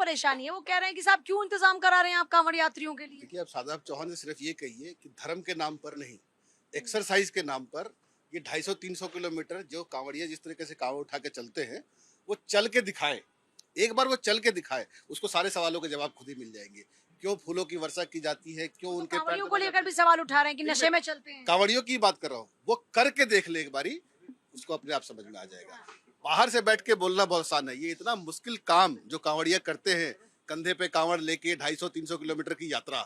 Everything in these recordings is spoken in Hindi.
परेशानी है। वो कह रहे हैं कि साहब क्यों इंतजाम करा रहे हैं आप कांवड़ यात्रियों के लिए? देखिए, अब शादाब चौहान से सिर्फ ये कहिए कि धर्म के नाम पर नहीं, एक्सरसाइज के नाम पर ये 250-300 किलोमीटर जो कांवड़िया जिस तरीके से कांवड़ उठा के चलते हैं, वो चल के दिखाए। एक बार वो चल के दिखाए, उसको सारे सवालों के जवाब खुद ही मिल जाएंगे। क्यों फूलों की वर्षा की जाती है, क्यों तो उनके पैर कांवड़ियों को दबाए लेकर जाते भी हैं। सवाल उठा रहे हैं कि नहीं, नशे में चलते हैं। कांवड़ियों की बात कर रहा हूँ, वो करके देख ले एक बारी, उसको अपने आप समझ में आ जाएगा। बाहर से बैठ के बोलना बहुत आसान है, ये इतना मुश्किल काम जो कांवड़िया करते हैं, कंधे पे कांवड़ लेके 250-300 किलोमीटर की यात्रा,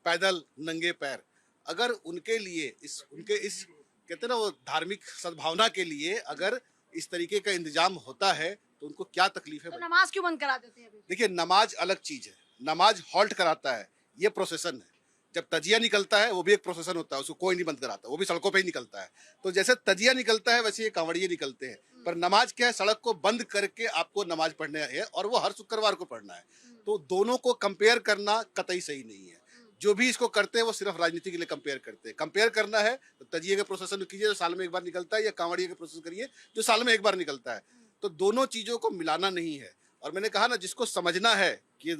पैदल नंगे पैर। अगर उनके लिए उनके इस कहते हैं ना वो धार्मिक सद्भावना के लिए अगर इस तरीके का इंतजाम होता है तो उनको क्या तकलीफ है तो भाई? नमाज क्यों बंद करा देते हैं अभी? देखिए, नमाज अलग चीज है, नमाज हॉल्ट कराता है, ये प्रोसेसन है। जब तजिया निकलता है वो भी एक प्रोसेसन होता है, उसको कोई नहीं बंद कराता, वो भी सड़कों पे ही निकलता है। तो जैसे तजिया निकलता है वैसे ये कांवड़िए निकलते हैं। पर नमाज क्या है, सड़क को बंद करके आपको नमाज पढ़ना है और वो हर शुक्रवार को पढ़ना है। तो दोनों को कंपेयर करना कतई सही नहीं है। जो भी इसको करते हैं वो सिर्फ राजनीति के लिए कंपेयर करते हैं। कंपेयर करना है तो तजिए के प्रोसेसन कीजिए जो साल में एक बार निकलता है, या कांवड़िए के प्रोसेस करिए जो साल में एक बार निकलता है। तो दोनों चीजों को मिलाना नहीं है। और मैंने कहा ना, जिसको समझना है कि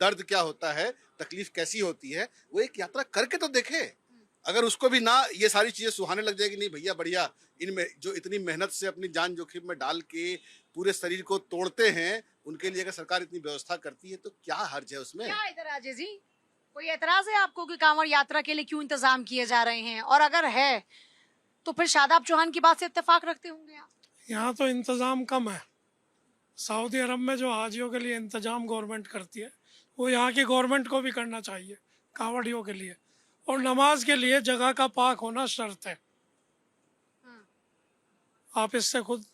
दर्द क्या होता है, तकलीफ कैसी होती है, वो एक यात्रा करके तो देखे। अगर उसको भी ना ये सारी चीजें सुहाने लग जाएगी, नहीं भैया बढ़िया, इनमें जो इतनी मेहनत से अपनी जान जोखिम में डाल के पूरे शरीर को तोड़ते हैं, उनके लिए अगर सरकार इतनी व्यवस्था करती है तो क्या हर्ज है उसमें? क्या एतराज है जी? कोई एतराज है आपको कि कांवड़ यात्रा के लिए क्यों इंतजाम किए जा रहे हैं? और अगर है तो फिर शादाब चौहान की बात से इत्तेफाक रखते होंगे आप? यहाँ तो इंतज़ाम कम है। सऊदी अरब में जो हाजियों के लिए इंतजाम गवर्नमेंट करती है वो यहाँ की गवर्नमेंट को भी करना चाहिए कांवड़ियों के लिए। और नमाज के लिए जगह का पाक होना शर्त है। आप इससे खुद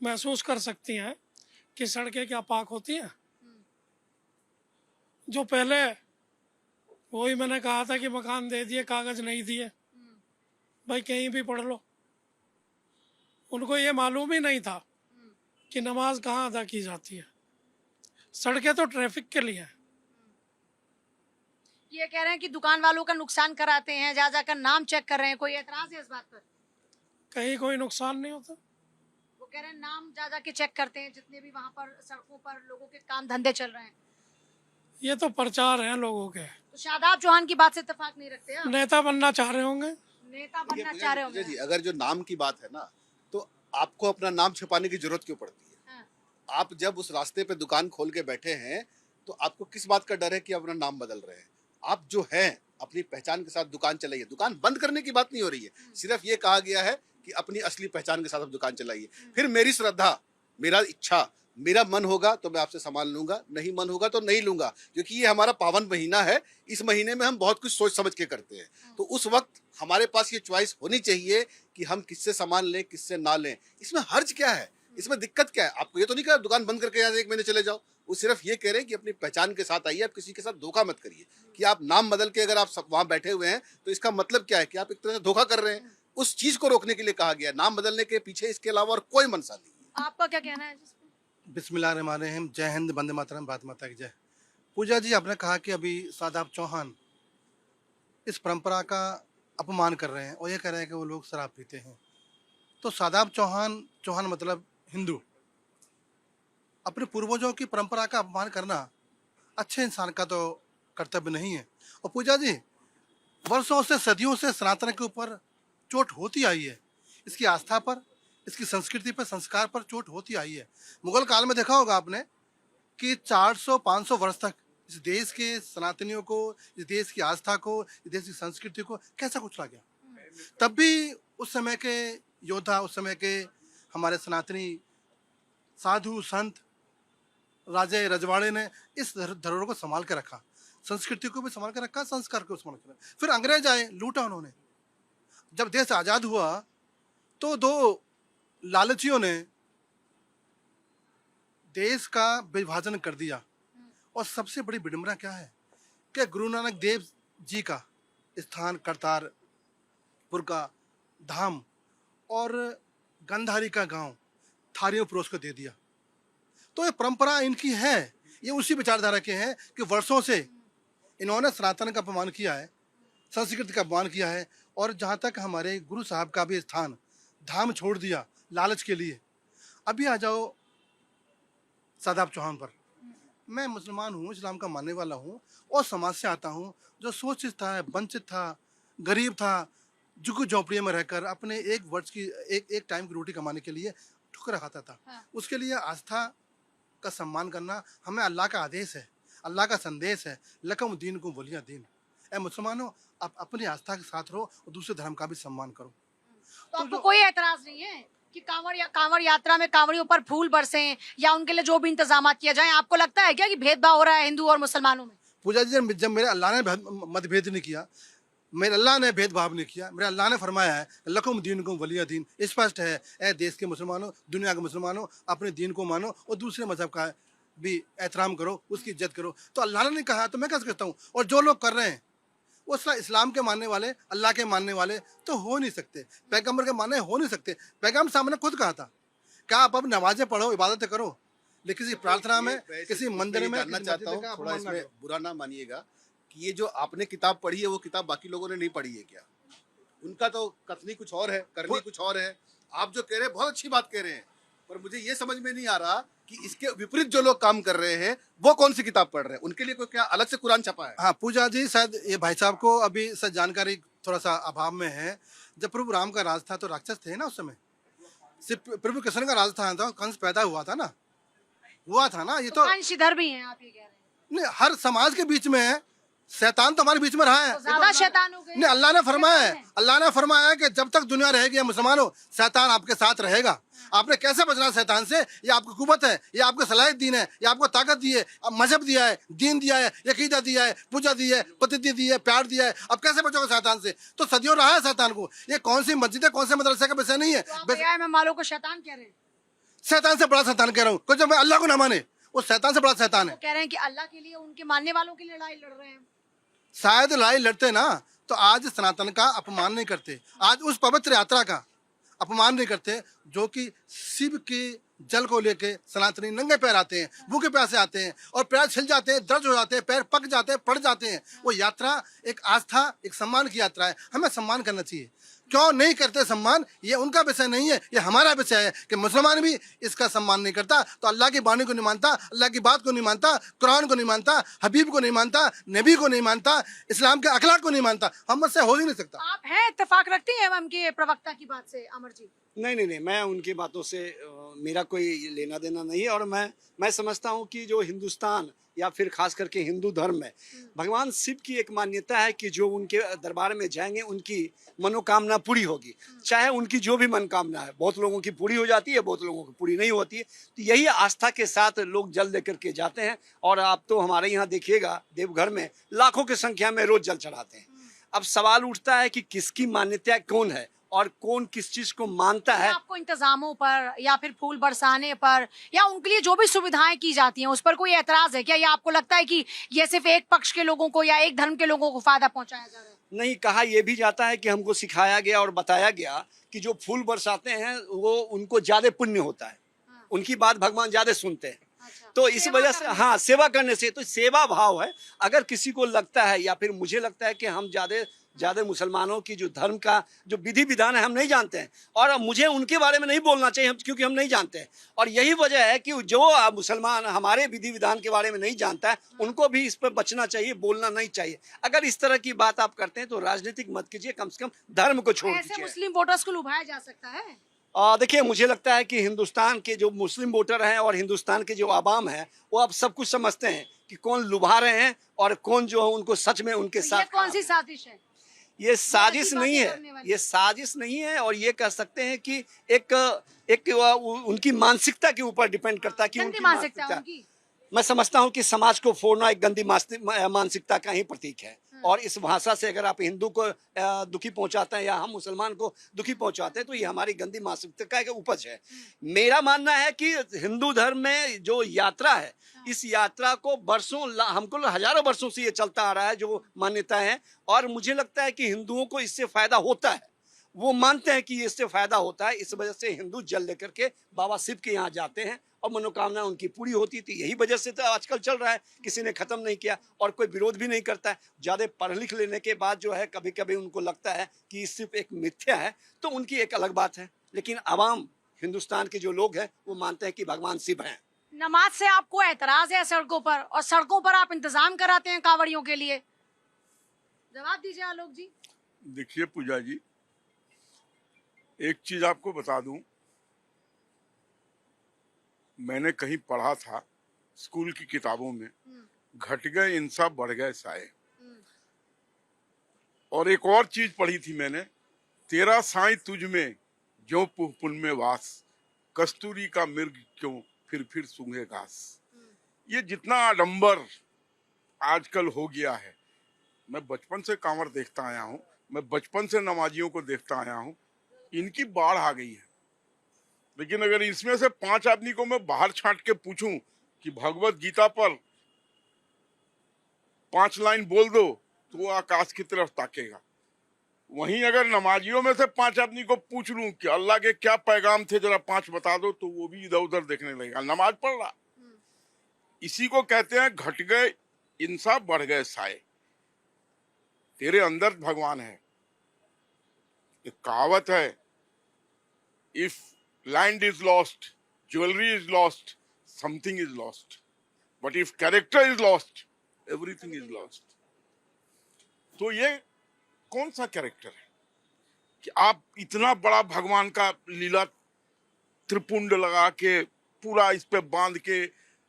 महसूस कर सकती हैं कि सड़कें क्या पाक होती हैं। जो पहले, वही मैंने कहा था कि मकान दे दिए, कागज नहीं दिए, भाई कहीं भी पढ़ लो। उनको ये मालूम ही नहीं था कि नमाज कहाँ अदा की जाती है। सड़कें तो ट्रैफिक के लिए हैं। ये कह रहे हैं कि दुकान वालों का नुकसान कराते हैं, जा जाकर नाम चेक कर रहे हैं। कोई एतराज है इस बात पर? कहीं कोई नुकसान नहीं होता। वो कह रहे हैं नाम जा जाके चेक करते हैं, जितने भी वहाँ पर सड़कों पर लोगों के काम धंधे चल रहे हैं। ये तो प्रचार हैं लोगों के। तो शादाब चौहान की बात से इत्तेफाक नहीं रखते आप? नेता बनना चाह रहे होंगे। नेता बनना चाह रहे पूजा जी, होंगे? अगर जो नाम की बात है ना, तो आपको अपना नाम छुपाने की जरूरत क्यों पड़ती है? हाँ। आप जब उस रास्ते पे दुकान खोल के बैठे हैं तो आपको किस बात का डर है कि अपना नाम बदल रहे हैं? आप जो हैं अपनी पहचान के साथ दुकान चलाइए। दुकान बंद करने की बात नहीं हो रही है, सिर्फ ये कहा गया है कि अपनी असली पहचान के साथ आप दुकान चलाइए। फिर मेरी श्रद्धा, मेरा इच्छा, मेरा मन होगा तो मैं आपसे सामान लूंगा, नहीं मन होगा तो नहीं लूंगा, क्योंकि ये हमारा पावन महीना है। इस महीने में हम बहुत कुछ सोच समझ के करते हैं। तो उस वक्त हमारे पास ये चॉइस होनी चाहिए कि हम किससे सामान लें, किससे ना लें। इसमें हर्ज क्या है, इसमें दिक्कत क्या है? आपको ये तो नहीं कहा दुकान बंद करके यहाँ से 1 महीने चले जाओ। वो सिर्फ ये कह रहे हैं कि अपनी पहचान के साथ आइए, आप किसी के साथ धोखा मत करिए। कि आप नाम बदल के अगर आप सब वहां बैठे हुए हैं तो इसका मतलब क्या है कि आप एक तरह से धोखा कर रहे हैं। उस चीज को रोकने के लिए कहा गया। नाम बदलने के पीछे इसके अलावा और कोई मंशा नहीं है। आपका क्या कहना है जिस पे? बिस्मिल्लाहिर्रहमानिर्रहीम। जय हिंद, वंदे मातरम, भारत माता की जय। पूजा जी, आपने कहा कि अभी शादाब चौहान इस परंपरा का अपमान कर रहे हैं और ये कह रहे हैं कि वो लोग शराब पीते हैं। तो शादाब चौहान, चौहान मतलब हिंदू, अपने पूर्वजों की परंपरा का अपमान करना अच्छे इंसान का तो कर्तव्य नहीं है। और पूजा जी, वर्षों से, सदियों से सनातन के ऊपर चोट होती आई है। इसकी आस्था पर, इसकी संस्कृति पर, संस्कार पर चोट होती आई है। मुगल काल में देखा होगा आपने कि 400-500 वर्ष तक इस देश के सनातनियों को, इस देश की आस्था को, इस देश की संस्कृति को कैसा कुचला गया। तब भी उस समय के योद्धा, उस समय के हमारे सनातनी साधु संत, राजे रजवाड़े ने इस धरोहर को संभाल के रखा, संस्कृति को भी संभाल के रखा, संस्कार को संभाल के रखा। फिर अंग्रेज आए, लूटा उन्होंने। जब देश आजाद हुआ तो 2 लालचियों ने देश का विभाजन कर दिया। और सबसे बड़ी विडंबना क्या है कि गुरु नानक देव जी का स्थान करतारपुर का धाम और गंधारी का गांव थारियों परोस को दे दिया। तो ये परंपरा इनकी है, ये उसी विचारधारा के हैं कि वर्षों से इन्होंने सनातन का अपमान किया है, संस्कृति का अपमान किया है। और जहाँ तक हमारे गुरु साहब का भी स्थान, धाम छोड़ दिया लालच के लिए। अभी आ जाओ सादाब चौहान पर। मैं मुसलमान हूँ, इस्लाम का मानने वाला हूँ और समाज से आता हूँ जो शोषित था, वंचित था, गरीब था, झुग्गी झोंपड़ियों में रहकर अपने एक वर्ष की एक टाइम की रोटी कमाने के लिए ठुकरा खाता था। हाँ। उसके लिए आस्था का सम्मान करना हमें अल्लाह का आदेश है, अल्लाह का संदेश है, लकुम दीनुकुम वलिय दीन। ए मुसलमानों, आप अपनी आस्था के साथ रहो और दूसरे धर्म का भी सम्मान करो। तो आपको कोई एतराज नहीं है कि कांवड़ यात्रा में कांवड़ियों पर फूल बरसे या उनके लिए जो भी इंतजाम किया जाए? आपको लगता है क्या कि भेदभाव हो रहा है हिंदू और मुसलमानों में? पूजा जी, जब मेरे अल्लाह ने मतभेद नहीं किया, मेरे अल्लाह ने भेदभाव नहीं किया, मेरे अल्लाह ने फरमाया है लकुम दीनुकुम वलिय दीन। स्पष्ट है, ए देश के मुसलमानों, दुनिया के मुसलमानों, अपने दीन को मानो और दूसरे मजहब का भी एहतराम करो, उसकी इज्जत करो। तो अल्लाह ने कहा तो मैं कैसे कहता हूँ? और जो लोग कर रहे हैं वो इस्लाम के मानने वाले, अल्लाह के मानने वाले तो हो नहीं सकते, पैगम्बर के मानने हो नहीं सकते। पैगम्बर साहब ने खुद कहा था, क्या आप अब नमाजें पढ़ो, इबादतें करो, लेकिन किसी प्रार्थना में, किसी मंदिर में जानना चाहता हूँ, थोड़ा इसमें बुरा ना मानिएगा कि ये जो आपने किताब पढ़ी है वो किताब बाकी लोगों ने नहीं पढ़ी है क्या? उनका तो कथनी कुछ और है, करनी कुछ और है। आप जो कह रहे हैं बहुत अच्छी बात कह रहे हैं, पर मुझे ये समझ में नहीं आ रहा कि इसके विपरीत जो लोग काम कर रहे हैं वो कौन सी किताब पढ़ रहे हैं? उनके लिए कोई क्या अलग से कुरान छपा है? हाँ पूजा जी, शायद ये भाई साहब को अभी शायद जानकारी थोड़ा सा अभाव में है। जब प्रभु राम का राज था तो राक्षस थे ना उस समय, सिर्फ प्रभु कृष्ण का राज था तो कंस पैदा हुआ था ना, ये तो अंशधर भी हैं आप ये कह रहे हैं? नहीं, हर समाज के बीच में है, शैतान तो हमारे बीच में रहा है। तो ज्यादा शैतान हो गए। नहीं, अल्लाह ने फरमाया है कि जब तक दुनिया रहेगी मुसलमानों, शैतान आपके साथ रहेगा। आपने कैसे बचना शैतान से? ये आपकी कुवत है, ये आपको सलाहियत दीन है, ये आपको ताकत दी है, मजहब दिया है, दीन दिया है, अकीदा दिया है, पूजा दी है, पद्धति दी है, प्यार दिया है। अब कैसे बचोगे शैतान से? तो सदियों रहा है शैतान को। ये कौन सी मस्जिद है, कौन से मदरसे का विषय नहीं है। तो मालो को शैतान कह रहे हैं? शैतान से बड़ा शैतान कह रहा हूँ, कुछ मैं अल्लाह को ना माने वो शैतान से बड़ा शैतान है। कह रहे हैं कि अल्लाह के लिए उनके मानने वालों की लड़ाई लड़ रहे हैं। शायद लड़ाई लड़ते ना तो आज सनातन का अपमान नहीं करते, आज उस पवित्र यात्रा का अपमान नहीं करते जो कि शिव के जल को लेके सनातनी नंगे पैर आते हैं, भूखे प्यासे आते हैं और पैर छिल जाते हैं, दर्द हो जाते हैं, पैर पक जाते हैं, पड़ जाते हैं। वो यात्रा एक आस्था, एक सम्मान की यात्रा है, हमें सम्मान करना चाहिए। क्यों नहीं करते सम्मान, ये उनका विषय नहीं है, ये हमारा विषय है कि मुसलमान भी इसका सम्मान नहीं करता तो अल्लाह की बानी को नहीं मानता, अल्लाह की बात को नहीं मानता, कुरान को नहीं मानता, हबीब को नहीं मानता, नबी को नहीं मानता, इस्लाम के अखलाक को नहीं मानता। हम से हो ही नहीं सकता। आप हैं इत्तेफाक रखते हैं उनके प्रवक्ता की बात से अमर जी? नहीं, मैं उनकी बातों से मेरा कोई लेना देना नहीं है। और मैं समझता हूँ कि जो हिंदुस्तान या फिर खास करके हिंदू धर्म में भगवान शिव की एक मान्यता है कि जो उनके दरबार में जाएंगे उनकी मनोकामना पूरी होगी, चाहे उनकी जो भी मनोकामना है। बहुत लोगों की पूरी हो जाती है, बहुत लोगों की पूरी नहीं होती है। तो यही आस्था के साथ लोग जल लेकर के जाते हैं। और आप तो हमारे यहाँ देखिएगा देवघर में लाखों की संख्या में रोज जल चढ़ाते हैं। अब सवाल उठता है कि किसकी मान्यता कौन है और कौन किस चीज को मानता है। आपको इंतजामों पर या फिर फूल बरसाने पर या उनके लिए जो भी सुविधाएं की जाती हैं उस पर कोई एतराज है क्या? या आपको लगता है कि ये सिर्फ एक पक्ष के लोगों को या एक धर्म के लोगों को फायदा पहुंचाया जा रहा है? नहीं, कहा यह भी जाता है कि हमको सिखाया गया और बताया गया कि जो फूल बरसाते हैं वो उनको ज्यादा पुण्य होता है, उनकी बात भगवान ज्यादा सुनते हैं। अच्छा, तो इस वजह से हाँ, सेवा करने से तो सेवा भाव है। अगर किसी को लगता है या फिर मुझे लगता है कि हम ज्यादा मुसलमानों की जो धर्म का जो विधि विधान है हम नहीं जानते हैं और मुझे उनके बारे में नहीं बोलना चाहिए क्योंकि हम नहीं जानते हैं। और यही वजह है कि जो मुसलमान हमारे विधि विधान के बारे में नहीं जानता है उनको भी इस पर बचना चाहिए, बोलना नहीं चाहिए। अगर इस तरह की बात आप करते हैं तो राजनीतिक मत कीजिए, कम से कम धर्म को छोड़ दीजिए। ऐसे मुस्लिम वोटर्स को लुभाया जा सकता है? देखिए, मुझे लगता है कि हिंदुस्तान के जो मुस्लिम वोटर हैं और हिंदुस्तान के जो आवाम है वो अब सब कुछ समझते हैं कि कौन लुभा रहे हैं और कौन जो है उनको सच में उनके तो साथ। ये कौन सी साजिश है? ये साजिश नहीं है, करने वाली। ये साजिश नहीं है। और ये कह सकते हैं कि एक उनकी मानसिकता के ऊपर डिपेंड करता है कि गंदी उनकी मानसिकता उनकी। मैं समझता हूँ कि समाज को फोड़ना एक गंदी मानसिकता का ही प्रतीक है। और इस भाषा से अगर आप हिंदू को दुखी पहुंचाते हैं या हम मुसलमान को दुखी पहुंचाते हैं तो ये हमारी गंदी मानसिकता का उपज है। मेरा मानना है कि हिंदू धर्म में जो यात्रा है, इस यात्रा को हमको हजारों वर्षों से ये चलता आ रहा है जो मान्यता है। और मुझे लगता है कि हिंदुओं को इससे फायदा होता है, वो मानते हैं कि इससे फायदा होता है। इस वजह से हिंदू जल लेकर के बाबा शिव के यहाँ जाते हैं और मनोकामना उनकी पूरी होती थी। यही वजह से तो आजकल चल रहा है, किसी ने खत्म नहीं किया और कोई विरोध भी नहीं करता है। ज्यादा पढ़ लिख लेने के बाद जो है कभी कभी उनको लगता है कि ये सिर्फ एक मिथ्या है तो उनकी एक अलग बात है। लेकिन आवाम हिंदुस्तान के जो लोग हैं वो मानते हैं कि भगवान शिव हैं। नमाज से आपको एतराज है सड़कों पर, और सड़कों पर आप इंतजाम कराते हैं कांवड़ियों के लिए? जवाब दीजिए आलोक जी। देखिए पूजा जी, एक चीज आपको बता दूं, मैंने कहीं पढ़ा था स्कूल की किताबों में, घट गए इंसाफ बढ़ गए साए। और एक और चीज पढ़ी थी मैंने, तेरा साई तुझ में जो पुन में वास, कस्तूरी का मिर्ग क्यों फिर सूंघे घास। ये जितना आडंबर आजकल हो गया है, मैं बचपन से कांवड़ देखता आया हूँ, मैं बचपन से नमाजियों को देखता आया हूँ, इनकी बाढ़ आ गई है। लेकिन अगर इसमें से 5 आदमी को मैं बाहर छांट के पूछूं कि भगवत गीता पर 5 लाइन बोल दो, तो वो आकाश की तरफ ताकेगा। वहीं अगर नमाजियों में से 5 आदमी को पूछ लूं कि अल्लाह के क्या पैगाम थे, जरा 5 बता दो, तो वो भी इधर उधर देखने लगेगा, नमाज पढ़ रहा। इसी को कहते हैं घट गए इंसाफ बढ़ गए साए। तेरे अंदर भगवान है। एक कहावत है, if land is lost, jewellery is lost, something is lost, but if character is lost, everything is lost. तो ये कौन सा कैरेक्टर है कि आप इतना बड़ा भगवान का लीला त्रिपुंड लगा के, पूरा इस पे बांध के,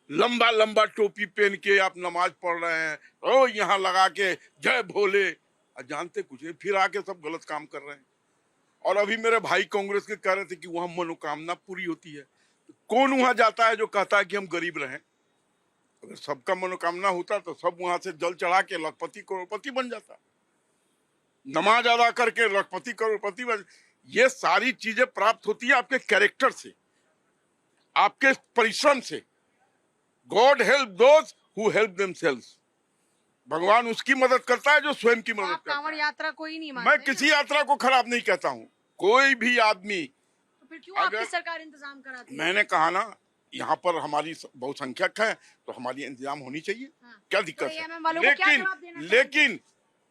लंबा लंबा टोपी पहन के आप नमाज पढ़ रहे हैं, ओ यहाँ लगा के जय भोले, जानते कुछ नहीं, फिर आके सब गलत काम कर रहे हैं। और अभी मेरे भाई कांग्रेस के कह रहे थे कि वहां मनोकामना पूरी होती है। कौन वहां जाता है जो कहता है कि हम गरीब रहें? अगर सबका मनोकामना होता तो सब वहां से जल चढ़ा के लखपति करोड़पति बन जाता। नमाज अदा करके लखपति करोड़पति बन। ये सारी चीजें प्राप्त होती है आपके कैरेक्टर से, आपके परिश्रम से। God help those who help themselves. भगवान उसकी मदद करता है जो स्वयं की मदद करता है। कांवड़ यात्रा को ही नहीं मानते? मैं किसी यात्रा को खराब नहीं कहता हूँ, कोई भी आदमी। तो फिर क्यों आपकी सरकार इंतजाम कराती है? मैंने कहा ना, यहाँ पर हमारी बहुसंख्यक है तो हमारी इंतजाम होनी चाहिए। हाँ। क्या दिक्कत तो है? AMM वालों को क्या जवाब देना चाहिए?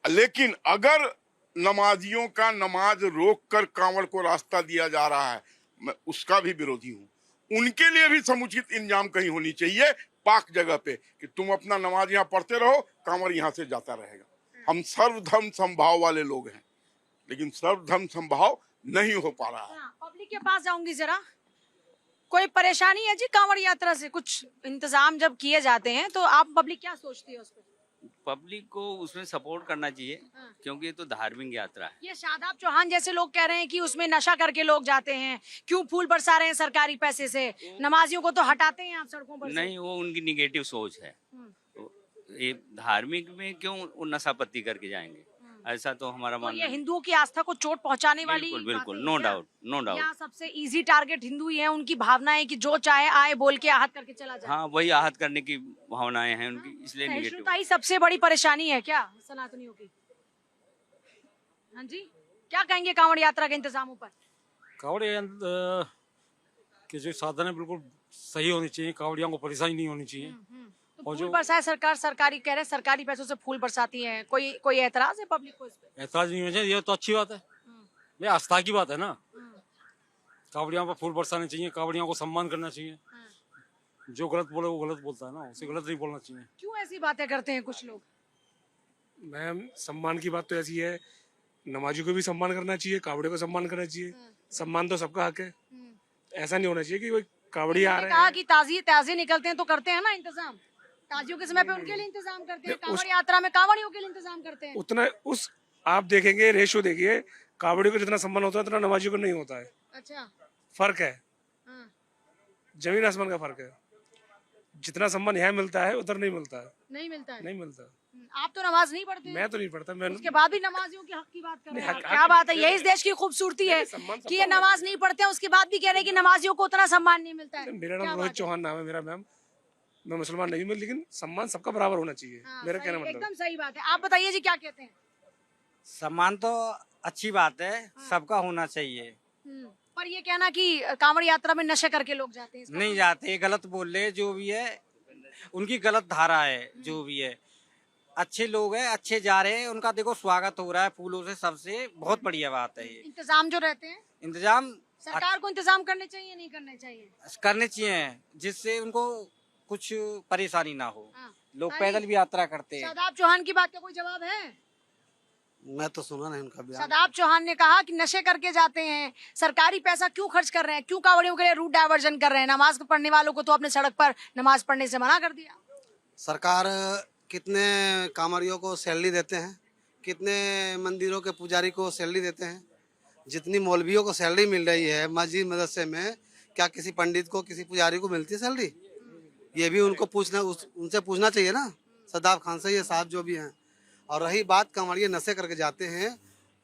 लेकिन अगर नमाजियों का नमाज रोक कर कांवड़ को रास्ता दिया जा रहा है, मैं उसका भी विरोधी हूँ। उनके लिए भी समुचित इंतजाम कहीं होनी चाहिए पाक जगह पे, कि तुम अपना नमाज यहाँ पढ़ते रहो, कांवड़ यहाँ से जाता रहेगा। हम सर्वधर्म समभाव वाले लोग हैं, लेकिन सर्वधर्म समभाव नहीं हो पा रहा है। पब्लिक के पास जाऊंगी जरा। कोई परेशानी है जी कांवड़ यात्रा से? कुछ इंतजाम जब किए जाते हैं तो आप पब्लिक क्या सोचती है उस पर? पब्लिक को उसमें सपोर्ट करना चाहिए, हाँ। क्योंकि ये तो धार्मिक यात्रा है। ये शादाब चौहान जैसे लोग कह रहे हैं कि उसमें नशा करके लोग जाते हैं, क्यों फूल बरसा रहे हैं सरकारी पैसे से, नमाजियों को तो हटाते हैं आप सड़कों पर से। नहीं, वो उनकी निगेटिव सोच है। हम्म। तो ये धार्मिक में क्यों वो नशापत्ति करके जाएंगे? ऐसा तो हमारा तो मानना ये है। हिंदुओं की आस्था को चोट पहुंचाने वाली बिल्कुल बातें बिल्कुल, हैं नो क्या? Doubt no doubt. यहाँ सबसे इजी टारगेट हिंदू ही है, उनकी भावना है कि जो चाहे आए बोल के आहत करके चला जाए। हाँ, वही आहत करने की भावनाएं हैं उनकी, इसलिए निगेटिव। सहिष्णुता ही सबसे बड़ी परेशानी है क्या सनातनियों की? हाँ जी, क्या कहेंगे कांवड़ यात्रा के इंतजामों पर? कावड़ी के जो साधन है बिल्कुल सही होनी चाहिए, कावड़ियों को परेशानी नहीं होनी चाहिए। तो और फूल जो बरसाए सरकार, सरकारी कह रहे हैं सरकारी पैसों से फूल बरसाती है, कोई एतराज है पब्लिक को इस पे? ऐतराज नहीं होना चाहिए, ये तो अच्छी बात है, ये आस्था की बात है ना। कावड़ियों पर फूल बरसाने चाहिए, कावड़ियों को सम्मान करना चाहिए। जो गलत बोले वो गलत बोलता है ना, उसे गलत नहीं बोलना चाहिए। क्यों ऐसी बातें करते हैं कुछ लोग? मैम, सम्मान की बात तो ऐसी है, नमाजी को भी सम्मान करना चाहिए, कावड़े को सम्मान करना चाहिए। सम्मान तो सबका हक है। ऐसा नहीं होना चाहिए कि कोई कावड़ी आ मैंने रहे कहा हैं। कि ताजिए निकलते हैं तो करते हैं ना इंतजाम, ताजियों के समय पे उनके लिए इंतजाम करते हैं, कांवड़ यात्रा में कांवड़ियों के लिए इंतजाम करते हैं। उतना उस आप देखेंगे, रेशो देखिए, कावड़ी को जितना सम्मान होता है उतना नमाजी को नहीं होता है। अच्छा। फर्क है, हाँ। जमीन आसमान का फर्क है। जितना सम्मान यहाँ मिलता है उधर नहीं मिलता है। नहीं मिलता है? नहीं मिलता। आप तो नमाज नहीं पढ़ते? मैं तो नहीं पढ़ता। मैं उसके बाद भी नमाजियों के हक की बात कर रहे हैं। हक- क्या बात है, यही इस देश की खूबसूरती है सम्मान कि ये नमाज नहीं पढ़ते हैं, उसके बाद भी कह रहे हैं कि नमाजियों को उतना सम्मान नहीं मिलता है। मेरा क्या नाम बात रोहित है? चौहान नाम है मेरा। मैम, मैं मुसलमान नहीं हूँ, लेकिन सम्मान सबका बराबर होना चाहिए। हाँ, मेरा सही, कहना मतलब एकदम सही बात है। आप बताइए जी, क्या कहते हैं? सम्मान तो अच्छी बात है, सबका होना चाहिए। पर ये कहना कि कांवड़ यात्रा में नशे करके लोग जाते हैं, इसका नहीं जाते, गलत बोल रहे, जो भी है उनकी गलत धारा है। जो भी है अच्छे लोग हैं, अच्छे जा रहे हैं, उनका देखो स्वागत हो रहा है फूलों से, सबसे बहुत बढ़िया बात है। ये इंतजाम जो रहते हैं, इंतजाम सरकार को इंतजाम करने चाहिए नहीं करने चाहिए? करने चाहिए, जिससे उनको कुछ परेशानी ना हो। हाँ। लोग भाई, पैदल भी यात्रा करते हैं। शादाब चौहान की बात का कोई जवाब है? मैं तो सुना नहीं उनका बयान। शादाब चौहान ने कहा कि नशे करके जाते हैं, सरकारी पैसा क्यों खर्च कर रहे हैं, क्यों कांवड़ियों के लिए रूट डायवर्जन कर रहे हैं, नमाज पढ़ने वालों को तो अपने सड़क पर नमाज पढ़ने से मना कर दिया। सरकार कितने कांवड़ियों को सैलरी देते हैं, कितने मंदिरों के पुजारी को सैलरी देते हैं, जितनी मौलवियों को सैलरी मिल रही है मस्जिद मदरसे में, क्या किसी पंडित को किसी पुजारी को मिलती है सैलरी? ये भी उनको उनसे पूछना चाहिए ना, शादाब खान से, ये साहब जो भी हैं। और रही बात कांवड़िए नशे करके जाते हैं,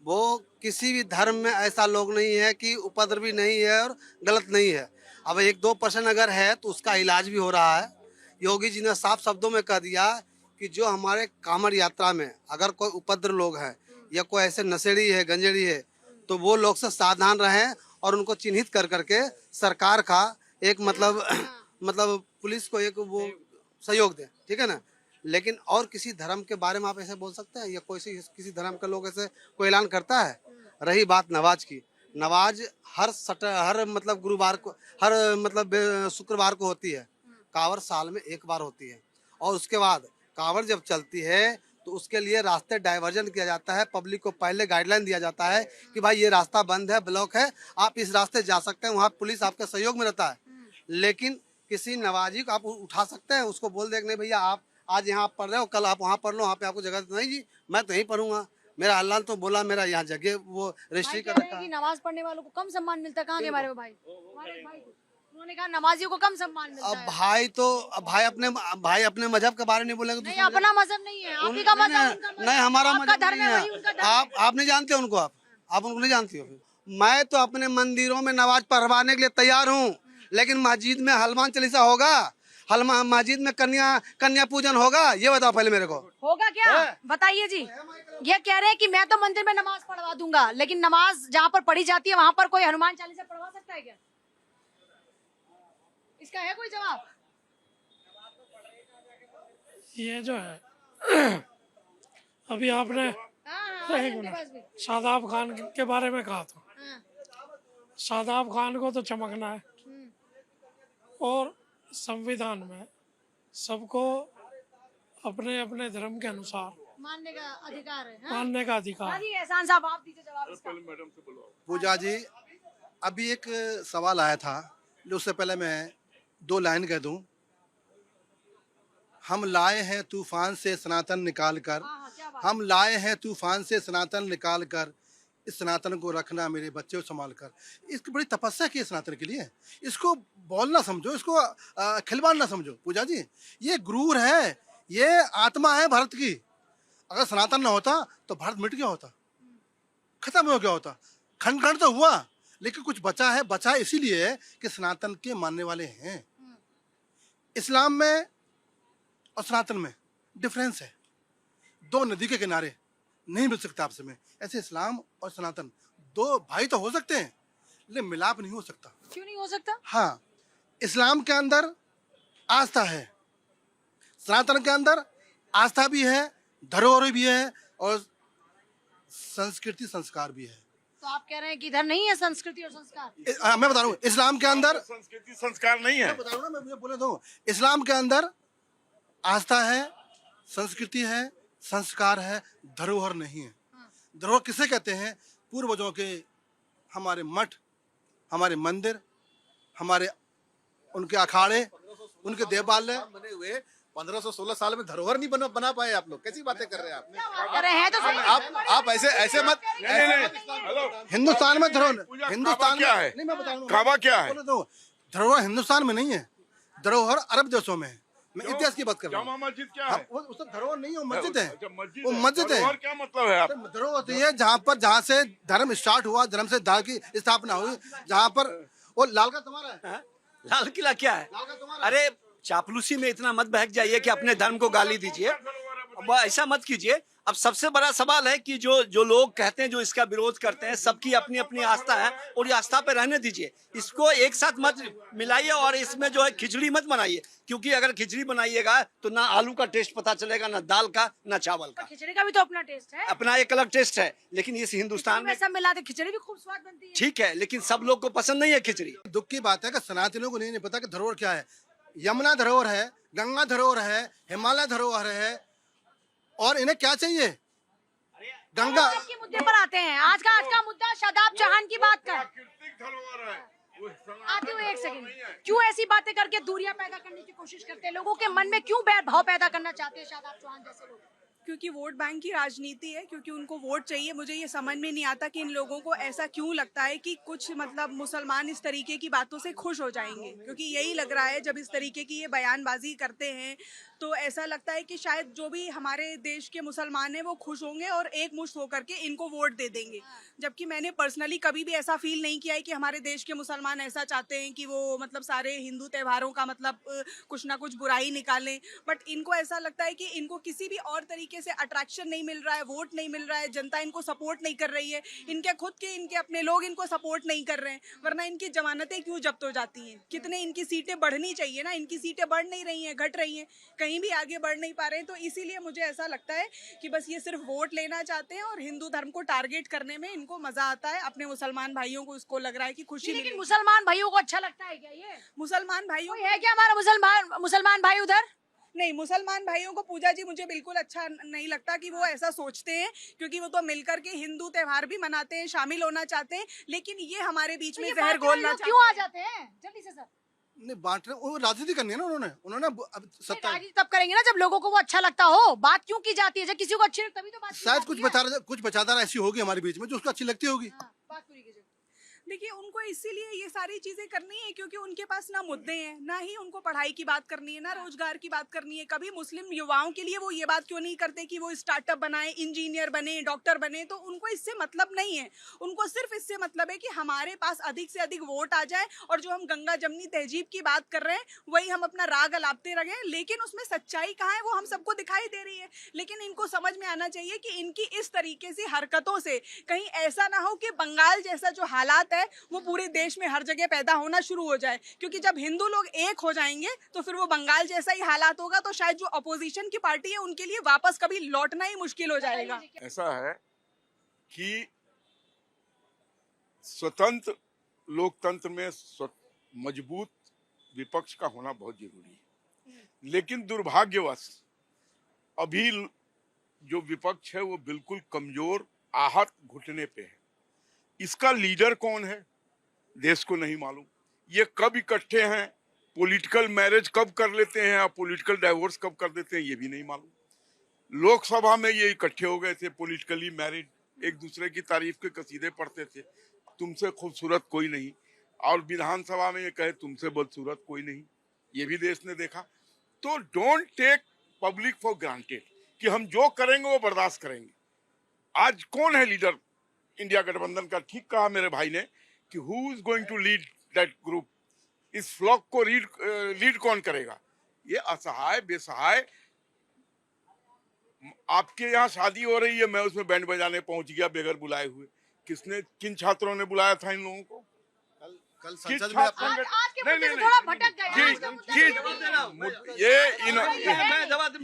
वो किसी भी धर्म में ऐसा लोग नहीं है कि उपद्रवी नहीं है और गलत नहीं है। अब 1-2% अगर है तो उसका इलाज भी हो रहा है। योगी जी ने साफ शब्दों में कह दिया कि जो हमारे कांवड़ यात्रा में अगर कोई उपद्र लोग हैं या कोई ऐसे नशेड़ी है, गंजेड़ी है, तो वो लोग से सावधान रहें और उनको चिन्हित कर करके सरकार का एक मतलब पुलिस को एक वो सहयोग दे, ठीक है ना। लेकिन और किसी धर्म के बारे में आप ऐसे बोल सकते हैं या किसी धर्म के लोग ऐसे कोई ऐलान करता है? रही बात नमाज की, नमाज हर मतलब गुरुवार को, हर मतलब शुक्रवार को होती है। कांवड़ साल में एक बार होती है और उसके बाद कांवड़ जब चलती है तो उसके लिए रास्ते डाइवर्जन किया जाता है। पब्लिक को पहले गाइडलाइन दिया जाता है कि भाई ये रास्ता बंद है, ब्लॉक है, आप इस रास्ते जा सकते हैं, वहाँ पुलिस आपके सहयोग में रहता है। लेकिन किसी नवाजी को आप उठा सकते हैं, उसको बोल दे नहीं भैया आप आज यहाँ पढ़ रहे हो, कल आप वहाँ पढ़ लो, वहाँ पे आपको जगह नहीं जी, मैं तो यहीं पढ़ूंगा, मेरा अल्लाह तो बोला मेरा यहाँ जगह वो रजिस्ट्री कर रखा है। नमाज पढ़ने वालों को कम सम्मान मिलता है, कहाँ गए हमारे भाई? उन्होंने कहा नमाजियों को कम सम्मान मिलता अब है। भाई अपने मजहब के बारे में बोलेंगे तो नहीं, अपना मजहब नहीं है, आप ही का मजहब, उनका मजहब। नहीं, हमारा आपका मजहब धर्म नहीं है, वही उनका है। धर्म है। आप नहीं जानते उनको, आप उनको नहीं जानती हो। मैं तो अपने मंदिरों में नमाज पढ़वाने के लिए तैयार हूँ, लेकिन मस्जिद में हनुमान चालीसा होगा, मस्जिद में कन्या पूजन होगा, ये बताओ पहले मेरे को। होगा क्या? बताइए जी। ये कह रहे हैं कि मैं तो मंदिर में नमाज पढ़वा दूंगा, लेकिन नमाज जहाँ पर पढ़ी जाती है वहाँ पर कोई हनुमान चालीसा पढ़वा सकता है क्या? इसका है कोई जवाब? ये जो है अभी आपने एक मिनट शादाब खान के बारे में कहा था, शादाब खान को तो चमकना है और संविधान में सबको अपने अपने धर्म के अनुसार मानने का अधिकार है। मानने का अधिकार। हाँ जी, एहसान साहब आप दीजिए जवाब इसका। पूजा जी, अभी एक सवाल आया था जो उससे पहले मैं 2 लाइन कह दूं। हम लाए हैं तूफान से सनातन निकाल कर, क्या बात? हम लाए हैं तूफान से सनातन निकाल कर, इस सनातन को रखना मेरे बच्चे को संभाल कर। इसकी बड़ी तपस्या की है सनातन के लिए, इसको बोलना समझो, इसको खिलवाड़ ना समझो। पूजा जी, ये गुरूर है, ये आत्मा है भारत की। अगर सनातन ना होता तो भारत मिट गया होता, खत्म हो गया होता। खंड खंड तो हुआ, लेकिन कुछ बचा है। बचा है इसीलिए कि सनातन के मानने वाले हैं। इस्लाम में और सनातन में डिफरेंस है। 2 नदी के किनारे नहीं मिल सकता आपसे में। ऐसे इस्लाम और सनातन 2 भाई तो हो सकते हैं, लेकिन मिलाप नहीं हो सकता। क्यों नहीं हो सकता? हाँ, इस्लाम के अंदर आस्था है, सनातन के अंदर आस्था भी है, धरोहर भी है और संस्कृति संस्कार भी है। तो आप कह रहे हैं कि इधर नहीं है संस्कृति और संस्कार? मैं बता रहा हूँ, इस्लाम के अंदर संस्कृति संस्कार नहीं है। मैं बता रहा हूँ ना, मैं बोले दो। इस्लाम के अंदर आस्था है, संस्कृति है, संस्कार है, धरोहर नहीं है। धरोहर किसे कहते हैं? पूर्वजों के हमारे मठ, हमारे मंदिर, हमारे उनके अखाड़े, उनके देवालय बने हुए 1516 साल में धरोहर नहीं बना पाए आप लोग। कैसी बातें कर रहे हैं आप? कर रहे हैं तो सही। आप ऐसे मत। हेलो, हिंदुस्तान में धरोहर, हिंदुस्तान क्या है? नहीं, मैं बता रहा हूँ, काबा क्या है? बोले दो। धरोहर हिंदुस्तान में नहीं है, धरोहर अरब देशों में है। मैं इतिहास की बात कर रहा हूँ। जामा मस्जिद क्या है? वो धरोहर नहीं है, वो मस्जिद है। अच्छा, मस्जिद वो है। मस्जिद है। धरोहर क्या मतलब है? आप धरोहर होती है जहाँ से धर्म स्टार्ट हुआ, धर्म से धर्म की स्थापना हुई, जहाँ पर वो लाल का तुम्हारा है। लाल किला क्या है? लाल का तुम्हारा अरे चापलूसी में इतना मत बहक जाइए कि अपने धर्म को गाली दीजिए। अब ऐसा मत कीजिए। अब सबसे बड़ा सवाल है कि जो लोग कहते हैं, जो इसका विरोध करते हैं, सबकी अपनी अपनी आस्था है और ये आस्था पे रहने दीजिए। इसको एक साथ मत मिलाइए और इसमें जो है खिचड़ी मत बनाइए, क्योंकि अगर खिचड़ी बनाइएगा तो ना आलू का टेस्ट पता चलेगा, ना दाल का, ना चावल का। खिचड़ी का भी तो अपना टेस्ट है, अपना एक अलग टेस्ट है, लेकिन इस हिंदुस्तान में सब मिला दे खिचड़ी भी खूब स्वाद बनती है। ठीक है, लेकिन सब लोग को पसंद नहीं है खिचड़ी। दुख की बात है कि सनातनियों को नहीं पता कि धरोहर क्या है। यमुना धरोहर है, गंगा धरोहर है, हिमालय धरोहर है, और इन्हें क्या चाहिए? गंगा के मुद्दे पर आते हैं। आज का मुद्दा शादाब चौहान की बात का है। प्राकृतिक धरोहर है, वो आते हुए एक सेकंड, क्यों ऐसी बातें करके दूरियां पैदा करने की कोशिश करते हैं? लोगों के मन में क्यों भाव पैदा करना चाहते हैं शादाब चौहान जैसे लोग? क्योंकि वोट बैंक की राजनीति है, क्योंकि उनको वोट चाहिए। मुझे ये समझ में नहीं आता कि इन लोगों को ऐसा क्यों लगता है कि कुछ मतलब मुसलमान इस तरीके की बातों से खुश हो जाएंगे, क्योंकि यही लग रहा है जब इस तरीके की ये बयानबाजी करते हैं तो ऐसा लगता है कि शायद जो भी हमारे देश के मुसलमान हैं वो खुश होंगे और एक मुश्त होकर के इनको वोट दे देंगे। जबकि मैंने पर्सनली कभी भी ऐसा फील नहीं किया है कि हमारे देश के मुसलमान ऐसा चाहते हैं कि वो मतलब सारे हिंदू त्योहारों का मतलब कुछ ना कुछ बुराई निकालें। बट इनको ऐसा लगता है कि इनको किसी भी और तरीके से अट्रैक्शन नहीं मिल रहा है, वोट नहीं मिल रहा है, जनता इनको सपोर्ट नहीं कर रही है, इनके खुद के इनके अपने लोग इनको सपोर्ट नहीं कर रहे हैं, वरना इनकी जमानतें क्यों जब्त हो जाती हैं? कितने इनकी सीटें बढ़नी चाहिए ना, इनकी सीटें बढ़ नहीं रही हैं, घट रही हैं, कहीं भी आगे बढ़ नहीं पा रहे हैं। तो इसीलिए मुझे ऐसा लगता है कि बस ये सिर्फ वोट लेना चाहते हैं और हिंदू धर्म को टारगेट करने में इनको मजा आता है। अपने मुसलमान भाइयों को इसको लग रहा है कि खुशी, लेकिन मुसलमान भाइयों को अच्छा लगता है क्या ये? मुसलमान भाइयों कोई है क्या हमारा मुसलमान भाई उधर? नहीं, मुसलमान भाइयों को पूजा जी मुझे बिल्कुल अच्छा नहीं लगता कि वो ऐसा सोचते हैं, क्योंकि वो तो मिलकर के हिंदू त्योहार भी मनाते हैं, शामिल होना चाहते हैं, लेकिन ये हमारे बीच में जहर घोलना चाहते हैं। क्यों आ जाते हैं? जल्दी से सर। नहीं बांट रहे, वो राजनीति करनी है ना उन्होंने अब सत्ता राजनीति तब करेंगे ना जब लोगों को वो अच्छा लगता हो। बात क्यों की जाती है? जब किसी को अच्छी लगती तभी तो बात की शायद जाती है। कुछ बचादार ऐसी होगी हमारे बीच में जो उसको अच्छी लगती होगी। हाँ, बात पूरी कीजिए। देखिए, उनको इसीलिए ये सारी चीजें करनी है क्योंकि उनके पास ना मुद्दे हैं, ना ही उनको पढ़ाई की बात करनी है, ना रोजगार की बात करनी है। कभी मुस्लिम युवाओं के लिए वो ये बात क्यों नहीं करते कि वो स्टार्टअप बनाए, इंजीनियर बने, डॉक्टर बने? तो उनको इससे मतलब नहीं है। उनको सिर्फ इससे मतलब है कि हमारे पास अधिक से अधिक वोट आ जाए और जो हम गंगा जमनी तहजीब की बात कर रहे हैं वही हम अपना राग अलापते रहें। लेकिन उसमें सच्चाई कहाँ है वो हम सबको दिखाई दे रही है। लेकिन इनको समझ में आना चाहिए कि इनकी इस तरीके से हरकतों से कहीं ऐसा ना हो कि बंगाल जैसा जो हालात है वो पूरे देश में हर जगह पैदा होना शुरू हो जाए। क्योंकि जब हिंदू लोग एक हो जाएंगे तो फिर वो बंगाल जैसा ही हालात होगा, तो शायद जो अपोजिशन की पार्टी है उनके लिए वापस कभी लौटना ही मुश्किल हो जाएगा। ऐसा है कि स्वतंत्र लोकतंत्र में मजबूत विपक्ष का होना बहुत जरूरी है, लेकिन दुर्भाग्यवश अभी जो विपक्ष है वो बिल्कुल कमजोर, आहत, घुटने पे है। इसका लीडर कौन है देश को नहीं मालूम। ये कब इकट्ठे हैं, पॉलिटिकल मैरिज कब कर लेते हैं और पॉलिटिकल डाइवोर्स कब कर देते हैं ये भी नहीं मालूम। लोकसभा में ये इकट्ठे हो गए थे पॉलिटिकली मैरिड, एक दूसरे की तारीफ के कसीदे पढ़ते थे, तुमसे खूबसूरत कोई नहीं, और विधानसभा में ये कहे तुमसे बदसूरत कोई नहीं, ये भी देश ने देखा। तो don't take public for granted कि हम जो करेंगे वो बर्दाश्त करेंगे। आज कौन है लीडर इंडिया गठबंधन का? ठीक कहा मेरे भाई ने कि who is going to lead that group. इस फ्लॉक को लीड कौन करेगा? ये असहाय बेसहाय। आपके यहाँ शादी हो रही है, मैं उसमें बैंड बजाने पहुंच गया बगैर बुलाए हुए। किन छात्रों ने बुलाया था इन लोगों को? कल संसद में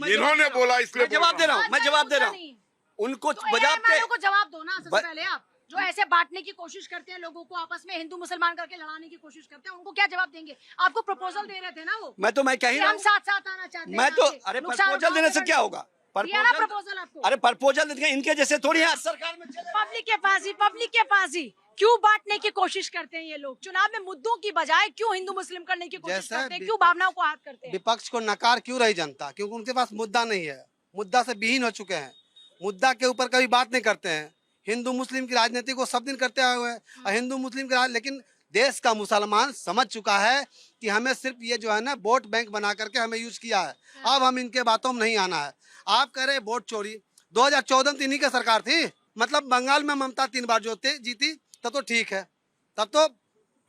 इन्होंने बोला, इसलिए जवाब दे रहा हूँ उनको जवाब दो ना सबसे पहले। आप जो ऐसे बांटने की कोशिश करते हैं, लोगों को आपस में हिंदू मुसलमान करके लड़ाने की कोशिश करते हैं, उनको क्या जवाब देंगे? आपको प्रपोजल दे रहे थे ना वो। मैं कह ही रहा हम साथ साथ आना चाहते हैं। मैं तो अरे प्रपोजल देने से क्या होगा? प्रपोजल आपको, अरे प्रपोजल देंगे, इनके जैसे थोड़ी है सरकार में। पब्लिक के पास ही क्यों बांटने की कोशिश करते हैं ये लोग? चुनाव में मुद्दों की बजाय क्यों हिंदू मुस्लिम करने की कोशिश करते हैं? क्यों भावनाओं को हाथ करते हैं? विपक्ष को नकार क्यों रही जनता? क्योंकि उनके पास मुद्दा नहीं है, मुद्दा से विहीन हो चुके हैं, मुद्दा के ऊपर कभी बात नहीं करते हैं। हिंदू मुस्लिम की राजनीति को सब दिन करते आए हुए हैं और हिंदू मुस्लिम की लेकिन देश का मुसलमान समझ चुका है कि हमें सिर्फ ये जो है ना वोट बैंक बना करके हमें यूज किया है। अब हम इनके बातों में नहीं आना है। आप कह रहे वोट चोरी, 2014 में इन्हीं की सरकार थी, मतलब बंगाल में ममता 3 बार जीती, तब तो ठीक है, तब तो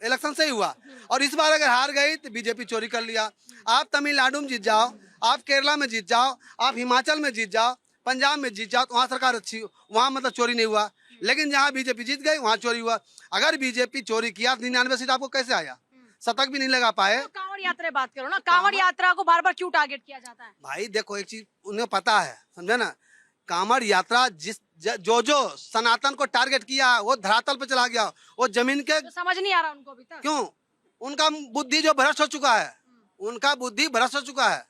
इलेक्शन से ही हुआ। और इस बार अगर हार गई तो बीजेपी चोरी कर लिया। आप तमिलनाडु में जीत जाओ, आप केरला में जीत जाओ, आप हिमाचल में जीत जाओ, पंजाब में जीत जाओ तो वहाँ सरकार अच्छी, वहाँ मतलब चोरी नहीं हुआ, लेकिन जहाँ बीजेपी जीत गई वहाँ चोरी हुआ। अगर बीजेपी चोरी किया 99 सीट आपको कैसे आया, शतक भी नहीं लगा पाए। तो कांवड़ यात्रा बात करो ना, कांवड़ यात्रा को बार बार क्यों टारगेट किया जाता है? भाई देखो एक चीज उन्हें पता है, समझे ना, कांवड़ यात्रा जो सनातन को टारगेट किया वो धरातल पे चला गया, वो जमीन के तो समझ नहीं आ रहा उनको अभी तक। क्यों, उनका बुद्धि जो भ्रष्ट हो चुका है, उनका बुद्धि भ्रष्ट हो चुका है।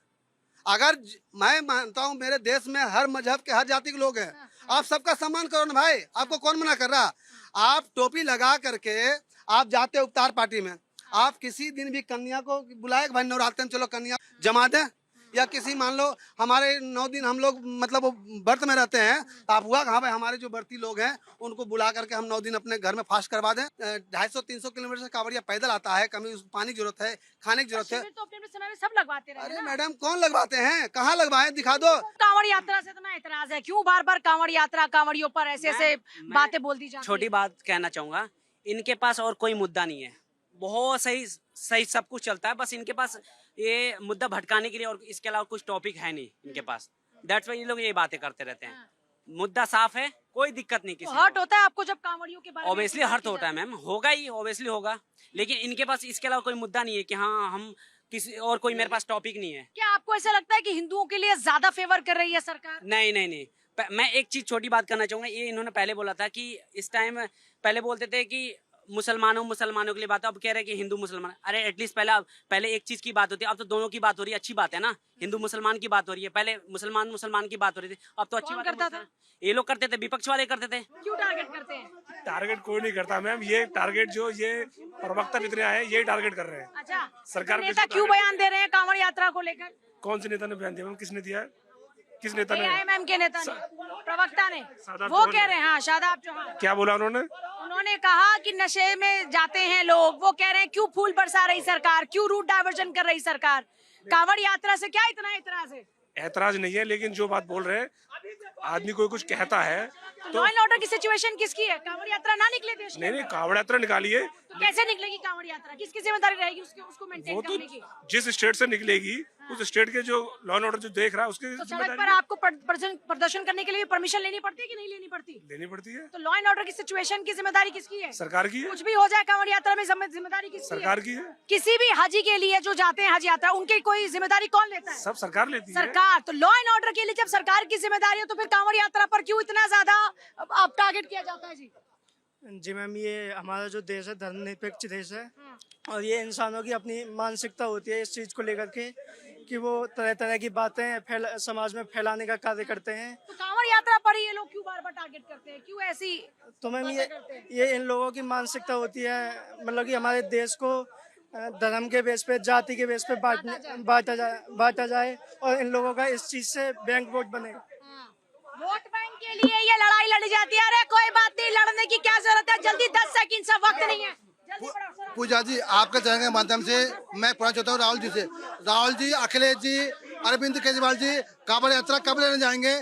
अगर मैं मानता हूँ मेरे देश में हर मजहब के हर जाति के लोग हैं, आप सबका सम्मान करो ना भाई, आपको कौन मना कर रहा। आप टोपी लगा करके आप जाते हो इफ्तार पार्टी में, आप किसी दिन भी कन्या को बुलाए भाई नवरात्र में चलो कन्या जमा दें, या किसी मान लो हमारे 9 दिन हम लोग मतलब व्रत में रहते हैं, तो आप हुआ कहाँ भाई हमारे जो व्रती लोग हैं उनको बुला करके हम 9 दिन अपने घर में फास्ट करवा दें। 250-300 किलोमीटर से कांवड़िया पैदल आता है, कभी पानी की जरूरत है, खाने की जरूरत है। तो अपने समय में सब लगवाते रहे अरे ना। मैडम कौन लगवाते हैं, कहाँ लगवाए दिखा दो। कांवड़ यात्रा से इतना एतराज है, क्यों बार बार कांवड़ यात्रा कांवड़ियों पर ऐसे ऐसे बातें बोल दी जाती छोटी है? बात कहना चाहूंगा, इनके पास और कोई मुद्दा नहीं है, बहुत सही सही सब कुछ चलता है, बस इनके पास ये मुद्दा भटकाने के लिए और इसके अलावा कुछ टॉपिक है नहीं इनके पास। दैट्स व्हाई ये लोग ये बातें करते रहते हैं। मुद्दा साफ है, कोई दिक्कत नहीं तो किसी हर्ट होता है आपको जब कांवड़ियों के बारे में ऑब्वियसली बात हर्ट की होता है जाती मैम, होगा ही, ऑब्वियसली होगा, लेकिन इनके पास इसके अलावा कोई मुद्दा नहीं है कि हाँ हम किसी और कोई मेरे पास टॉपिक नहीं है। क्या आपको ऐसा लगता है कि हिंदुओं के लिए ज्यादा फेवर कर रही है सरकार? नहीं नहीं नहीं, मैं एक चीज छोटी बात करना चाहूंगा, ये इन्होंने पहले बोला था कि इस टाइम पहले बोलते थे कि मुसलमानों के लिए बात है, अब कह रहे हैं कि हिंदू मुसलमान। अरे एटलीस्ट पहले एक चीज की बात होती है, अब तो दोनों की बात हो रही है, अच्छी बात है ना। हिंदू मुसलमान की बात हो रही है, पहले मुसलमान की बात हो रही थी, अब तो अच्छी कौन बात करता है। ये लोग करते थे, विपक्ष वाले करते थे। क्यों टारगेट करते हैं? टारगेट कोई नहीं करता मैम, ये टारगेट जो ये प्रवक्ता जितने आए ये टारगेट कर रहे हैं। अच्छा, सरकार तो नेता क्यों बयान दे रहे हैं कांवड़ यात्रा को लेकर? कौन से नेता ने बयान दिया मैम, किसने दिया, किस नेता ने? AIMM के नेता ने, प्रवक्ता ने, शादाब वो चौहान कह ने। रहे हैं। हाँ, शादाब चौहान। क्या बोला उन्होंने? उन्होंने कहा कि नशे में जाते हैं लोग, वो कह रहे हैं क्यों फूल बरसा रही सरकार, क्यों रूट डाइवर्जन कर रही सरकार। कांवड़ यात्रा से क्या इतना एतराज है? ऐतराज नहीं है, लेकिन जो बात बोल रहे हैं, आदमी कोई कुछ कहता है तो लॉ एंड ऑर्डर की सिचुएशन किसकी है? कांवड़ यात्रा ना निकले देश के नहीं नहीं, अंदर। कावड़ यात्रा निकालिए, तो कैसे निकलेगी कांवड़ यात्रा? किसकी जिम्मेदारी रहेगी उसको मेंटेन वो तो करने की? जिस स्टेट से निकलेगी उस स्टेट के जो लॉ एंड ऑर्डर जो देख रहा है उसकी तो सड़क जिम्मेदारी पर आपको प्रदर्शन करने के लिए परमिशन लेनी पड़ती है कि नहीं लेनी पड़ती? लेनी पड़ती है। तो लॉ एंड ऑर्डर की सिचुएशन की जिम्मेदारी किसकी है? सरकार की है, कुछ भी हो जाए कांवड़ यात्रा में जिम्मेदारी किसकी सरकार है? की है, किसी भी हाजी के लिए जो जाते हैं हज यात्रा, उनकी कोई जिम्मेदारी कौन लेता है? सब सरकार लेती है। सरकार। तो लॉ एंड ऑर्डर के लिए जब सरकार की जिम्मेदारी है तो फिर कांवड़ यात्रा पर क्यों इतना ज्यादा अब टारगेट किया जाता है जी? जी मैम, ये हमारा जो देश है धर्मनिरपेक्ष देश है, और ये इंसानों की अपनी मानसिकता होती है इस चीज़ को लेकर के कि वो तरह तरह की बातें समाज में फैलाने का कार्य करते हैं। तो कांवड़ यात्रा पर ही ये लोग क्यों बार बार टारगेट करते हैं, क्यों ऐसी? तो मैम बातें करते हैं? ये इन लोगों की मानसिकता होती है, मतलब कि हमारे देश को धर्म के बेस पे, जाति के बेस पे बांटा जाए और इन लोगों का इस चीज़ से बैंक वोट बने। वोट बैंक के लिए ये लड़ाई लड़ी जाती है। अरे कोई बात नहीं, लड़ने की क्या जरूरत है, जल्दी 10 सेकंड से वक्त नहीं है, जल्दी बढ़ो। पूजा जी, आपके चैनल के माध्यम से मैं पूछना चाहता हूँ राहुल जी से, राहुल जी, अखिलेश जी, अरविंद केजरीवाल जी कांवड़ यात्रा कब लेने जाएंगे?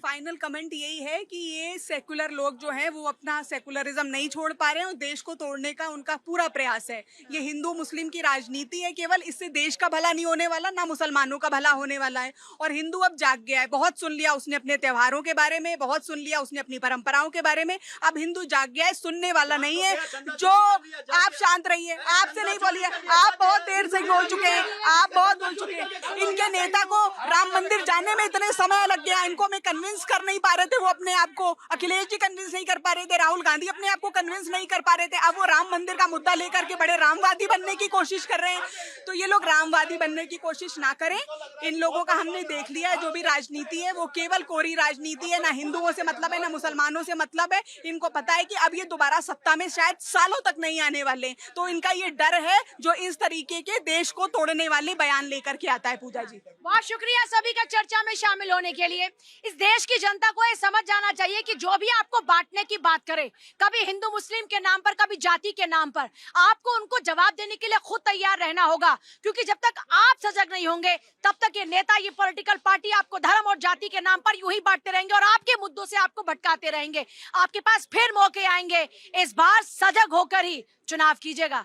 फाइनल कमेंट यही है कि ये सेकुलर लोग जो हैं वो अपना सेकुलरिज्म नहीं छोड़ पा रहे हैं और देश को तोड़ने का उनका पूरा प्रयास है। ये हिंदू मुस्लिम की राजनीति है केवल, इससे देश का भला नहीं होने वाला, ना मुसलमानों का भला होने वाला है। और हिंदू अब जाग गया है, बहुत सुन लिया उसने अपने त्योहारों के बारे में, बहुत सुन लिया उसने अपनी परंपराओं के बारे में, अब हिंदू जाग गया है, सुनने वाला नहीं है। जो आप शांत रहिए, आपसे नहीं बोलिए, आप बहुत देर से बोल चुके हैं, आप बहुत बोल चुके हैं। इनके नेता को राम मंदिर जाने में इतने समय लग गया, इनको में कन्विंस कर नहीं पा रहे थे वो अपने आप को, अखिलेश जी कन्विंस नहीं कर पा रहे थे, राहुल गांधी अपने आप को कन्विंस नहीं कर पा रहे थे। अब वो राम मंदिर का मुद्दा लेकर के बड़े रामवादी बनने की कोशिश कर रहे हैं। तो ये लोग रामवादी बनने की कोशिश ना करें। इन लोगों का हमने देख लिया है, जो भी राजनीति है वो केवल कोरी राजनीति है, ना हिंदुओं से मतलब है ना मुसलमानों से मतलब है। इनको पता है कि अब ये दोबारा सत्ता में शायद सालों तक नहीं आने वाले, तो इनका ये डर है जो इस तरीके के देश को तोड़ने वाले बयान लेकर के आता है। पूजा जी बहुत शुक्रिया सभी का चर्चा में शामिल होने के लिए। इस देश की जनता को ये समझ जाना चाहिए कि जो भी आपको बांटने की बात करे, कभी हिंदू मुस्लिम के नाम पर, कभी जाति के नाम पर, आपको उनको जवाब देने के लिए खुद तैयार रहना होगा। क्योंकि जब तक आप सजग नहीं होंगे तब तक ये नेता, ये पॉलिटिकल पार्टी आपको धर्म और जाति के नाम पर यूं ही बांटते रहेंगे और आपके मुद्दों से आपको भटकाते रहेंगे। आपके पास फिर मौके आएंगे, इस बार सजग होकर ही चुनाव कीजिएगा।